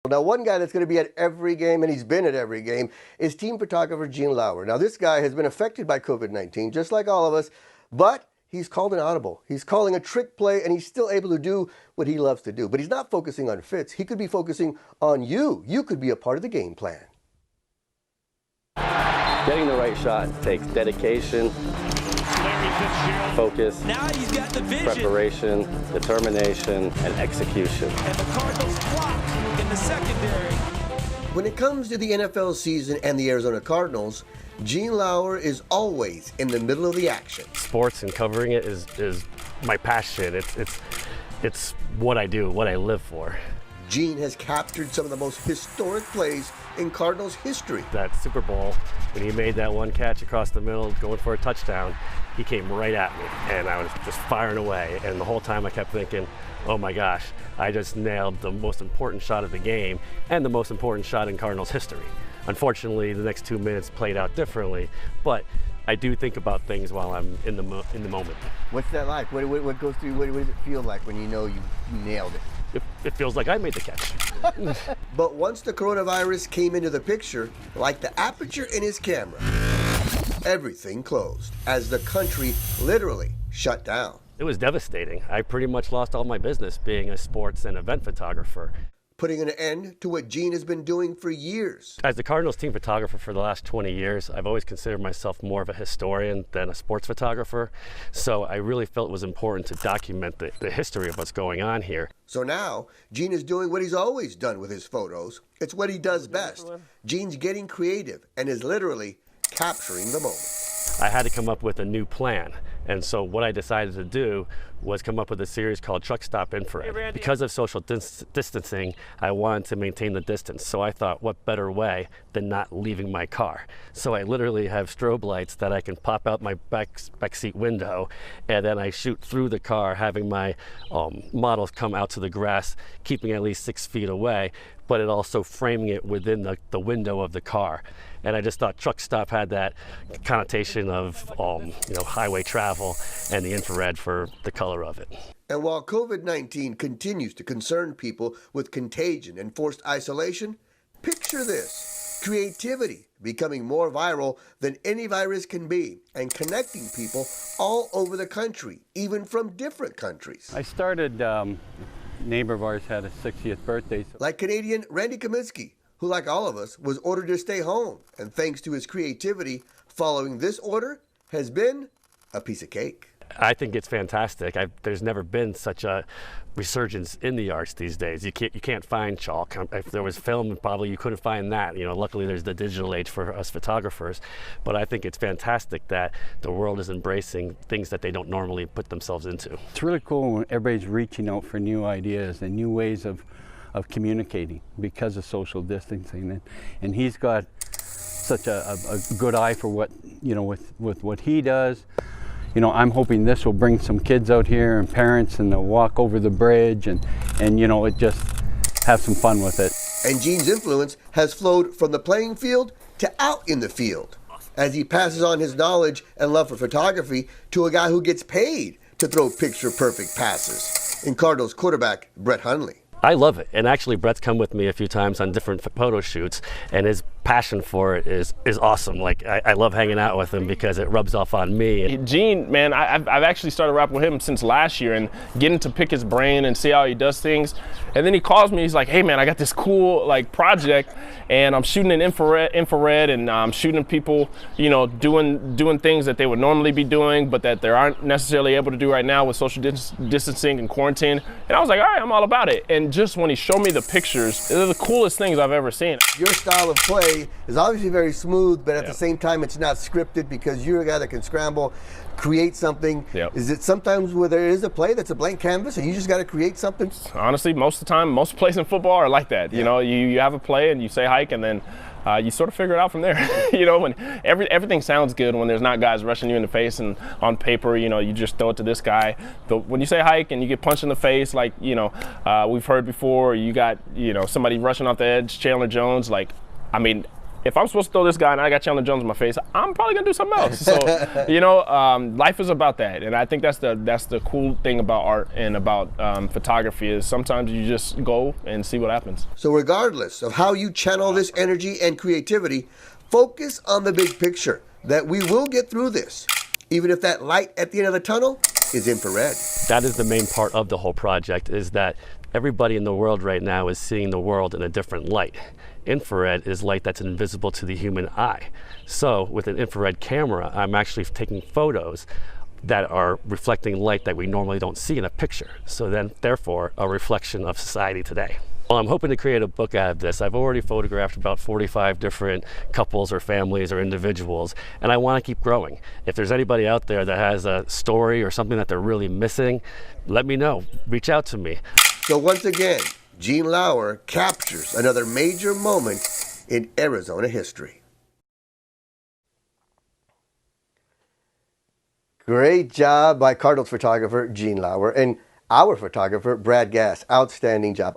Now, one guy that's going to be at every game, and he's been at every game, is team photographer Gene Lauer. Now, this guy has been affected by COVID-19, just like all of us, but he's called an audible. He's calling a trick play, and he's still able to do what he loves to do. But he's not focusing on Fitz. He could be focusing on you. You could be a part of the game plan. Getting the right shot takes dedication, focus, now he's got the vision, preparation, determination, and execution. And the Cardinals block in the secondary. When it comes to the NFL season and the Arizona Cardinals, Gene Lauer is always in the middle of the action. Sports and covering it is my passion. It's what I do, what I live for. Gene has captured some of the most historic plays in Cardinals history. That Super Bowl, when he made that one catch across the middle, going for a touchdown, he came right at me, and I was just firing away. And the whole time I kept thinking, oh my gosh, I just nailed the most important shot of the game and the most important shot in Cardinals history. Unfortunately, the next 2 minutes played out differently, but I do think about things while I'm in the moment. What's that like? What goes through? What does it feel like when you know you nailed it? It feels like I made the catch. But once the coronavirus came into the picture, like the aperture in his camera, everything closed as the country literally shut down. It was devastating. I pretty much lost all my business being a sports and event photographer. Putting an end to what Gene has been doing for years. As the Cardinals team photographer for the last 20 years, I've always considered myself more of a historian than a sports photographer. So I really felt it was important to document the history of what's going on here. So now, Gene is doing what he's always done with his photos. It's what he does best. Gene's getting creative and is literally capturing the moment. I had to come up with a new plan. And so what I decided to do was come up with a series called Truck Stop Infrared. Because of social distancing, I wanted to maintain the distance. So I thought, what better way than not leaving my car? So I literally have strobe lights that I can pop out my back seat window, and then I shoot through the car, having my models come out to the grass, keeping at least 6 feet away, but it also framing it within the window of the car. And I just thought Truck Stop had that connotation of highway travel and the infrared for the color of it. And while COVID-19 continues to concern people with contagion and forced isolation, picture this: creativity becoming more viral than any virus can be and connecting people all over the country, even from different countries. I started, neighbor of ours had a 60th birthday. Like Canadian Randy Kaminsky, who, like all of us, was ordered to stay home. And thanks to his creativity, following this order has been a piece of cake. I think it's fantastic. There's never been such a resurgence in the arts these days. You can't find chalk. If there was film, probably you couldn't find that. Luckily there's the digital age for us photographers. But I think it's fantastic that the world is embracing things that they don't normally put themselves into. It's really cool when everybody's reaching out for new ideas and new ways of communicating because of social distancing, and he's got such a good eye for what with what he does. I'm hoping this will bring some kids out here and parents, and they'll walk over the bridge and it just have some fun with it. And Gene's influence has flowed from the playing field to out in the field as he passes on his knowledge and love for photography to a guy who gets paid to throw picture-perfect passes in Cardinals quarterback Brett Hundley. I love it, and actually Brett's come with me a few times on different photo shoots, and his passion for it is awesome. Like, I love hanging out with him because it rubs off on me. Gene, man, I've actually started rapping with him since last year and getting to pick his brain and see how he does things. And then he calls me, he's like, hey man, I got this cool project, and I'm shooting in infrared, and I'm shooting people, doing things that they would normally be doing, but that they aren't necessarily able to do right now with social distancing and quarantine. And I was like, all right, I'm all about it. And just when he showed me the pictures, they're the coolest things I've ever seen. Your style of play is obviously very smooth, but at the same time, it's not scripted because you're a guy that can scramble, create something. Yep. Is it sometimes where there is a play that's a blank canvas and you just got to create something? Honestly, most of the time, most plays in football are like that. Yeah. You have a play and you say hike, and then you sort of figure it out from there. When everything sounds good when there's not guys rushing you in the face, and on paper, you just throw it to this guy. But when you say hike and you get punched in the face, like, we've heard before, you got, somebody rushing off the edge, Chandler Jones, if I'm supposed to throw this guy and I got Chandler Jones in my face, I'm probably gonna do something else. So, life is about that, and I think that's the cool thing about art and about photography is sometimes you just go and see what happens. So regardless of how you channel this energy and creativity, focus on the big picture, that we will get through this, even if that light at the end of the tunnel is infrared. That is the main part of the whole project, is that everybody in the world right now is seeing the world in a different light. Infrared is light that's invisible to the human eye. So with an infrared camera, I'm actually taking photos that are reflecting light that we normally don't see in a picture. So then, therefore, a reflection of society today. Well, I'm hoping to create a book out of this. I've already photographed about 45 different couples or families or individuals, and I want to keep growing. If there's anybody out there that has a story or something that they're really missing, let me know. Reach out to me. So once again, Gene Lauer captures another major moment in Arizona history. Great job by Cardinals photographer Gene Lauer and our photographer Brad Gass. Outstanding job.